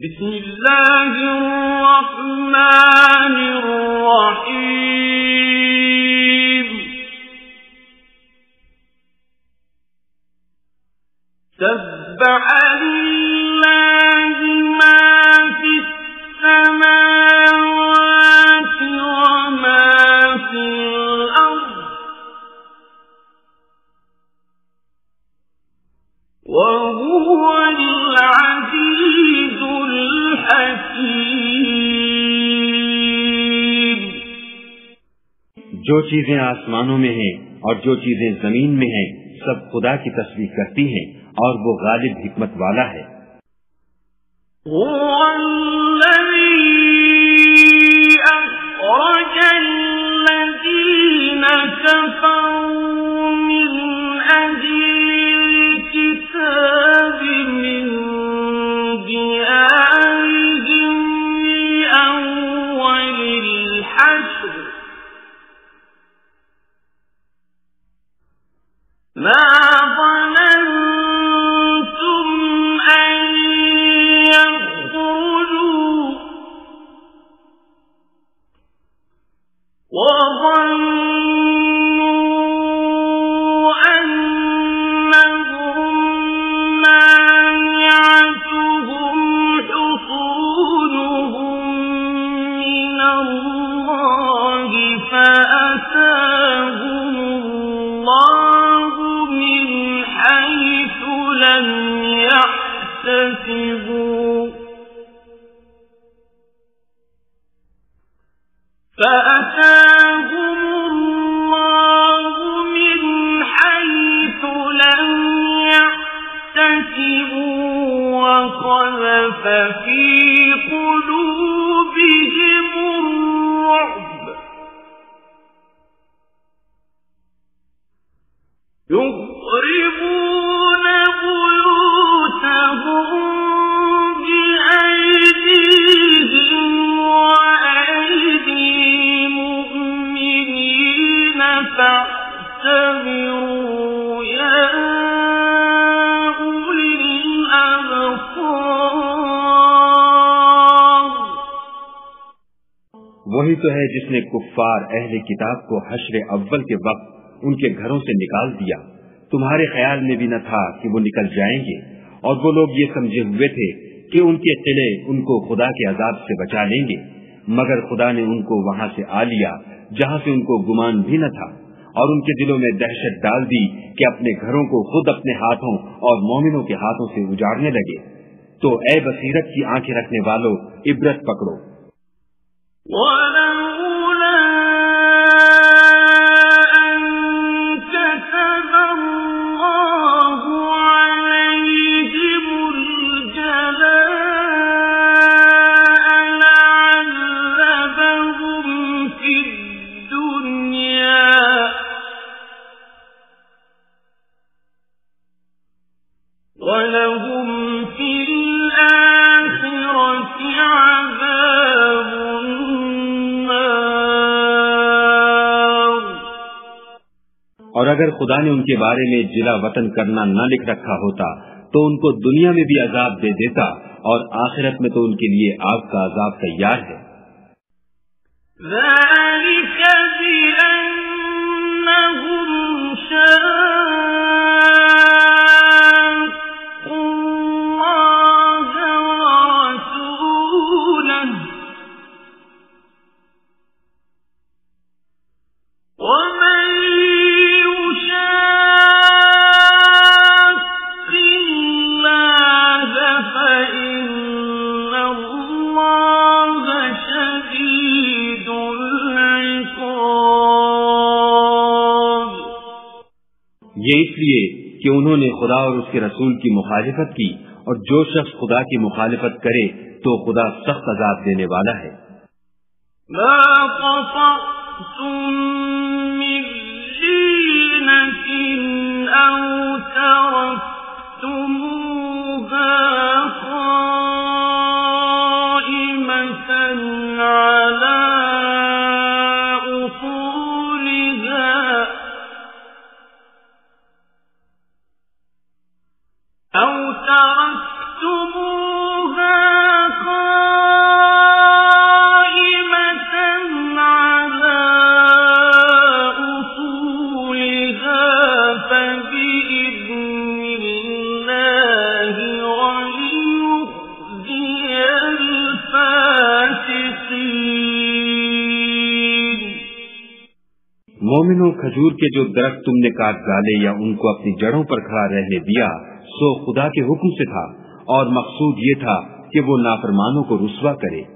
बिस्मिल्लाहिर्रहमानिर्रहीम। सब्बह लिल्लाहि मा फिस समावाति व मा फिल अर्द व हुवल अज़ीज़ुल हकीम। जो चीजें आसमानों में हैं और जो चीजें जमीन में हैं सब खुदा की तस्बीह करती हैं और वो गालिब हिकमत वाला है। वही तो है जिसने कुफ्फार अहले किताब को हश्र अव्वल के वक्त उनके घरों से निकाल दिया। तुम्हारे ख्याल में भी न था कि वो निकल जाएंगे, और वो लोग ये समझे हुए थे कि उनके किले उनको खुदा के अजाब से बचा लेंगे, मगर खुदा ने उनको वहां से आ लिया जहां से उनको गुमान भी न था, और उनके दिलों में दहशत डाल दी कि अपने घरों को खुद अपने हाथों और मोमिनों के हाथों से उजाड़ने लगे। तो ऐ बसीरत की आंखें रखने वालों, इबरत पकड़ो। और अगर खुदा ने उनके बारे में जिला वतन करना न लिख रखा होता तो उनको दुनिया में भी अजाब दे देता, और आखिरत में तो उनके लिए आग का अजाब तैयार है। ये इसलिए कि उन्होंने खुदा और उसके रसूल की मुखालिफत की, और जो शख्स खुदा की मुखालिफत करे तो खुदा सख्त अजाब देने वाला है। मोमिनों, खजूर के जो दरख्त तुमने काट डाले या उनको अपनी जड़ों पर खड़ा रहने दिया, सो खुदा के हुक्म से था, और मकसूद ये था कि वो नाफरमानों को रुस्वा करे।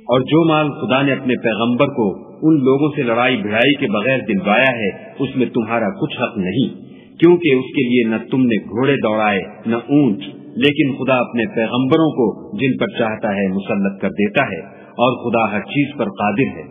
और जो माल खुदा ने अपने पैगंबर को उन लोगों से लड़ाई भिड़ाई के बगैर दिलवाया है, उसमें तुम्हारा कुछ हक नहीं, क्योंकि उसके लिए न तुमने घोड़े दौड़ाए न ऊंट, लेकिन खुदा अपने पैगंबरों को जिन पर चाहता है मुसल्लत कर देता है, और खुदा हर चीज पर कादिर है।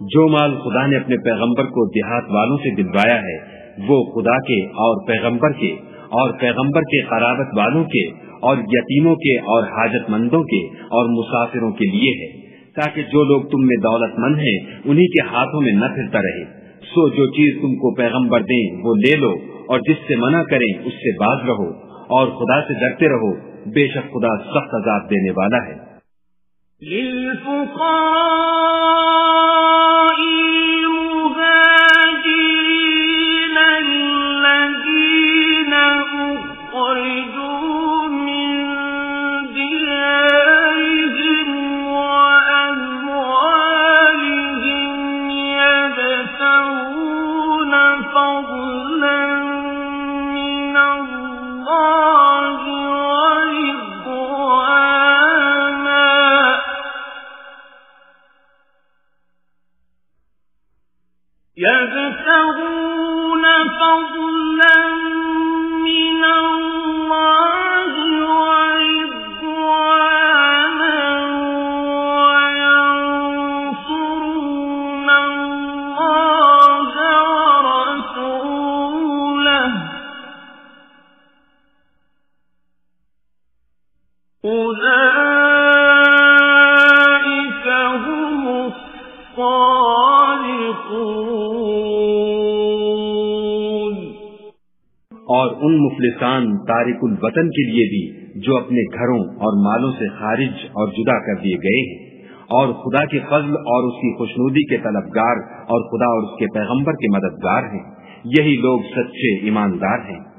जो माल खुदा ने अपने पैगंबर को देहात वालों से दिलवाया है, वो खुदा के और पैगंबर के क़राबत वालों के और यतीमों के और हाजतमंदों के और मुसाफिरों के लिए है, ताकि जो लोग तुम में दौलतमंद हैं उन्हीं के हाथों में न फिरता रहे। सो जो चीज तुमको पैगंबर दें वो ले लो, और जिससे मना करें उससे बाज रहो, और खुदा से डरते रहो, बेशक खुदा सख्त अज़ाब देने वाला है। और उन मुफलिसान तारिकुल वतन के लिए भी जो अपने घरों और मालों से खारिज और जुदा कर दिए गए हैं, और खुदा के फजल और उसकी खुशनुदी के तलबगार और खुदा और उसके पैगंबर के मददगार हैं। यही लोग सच्चे ईमानदार हैं।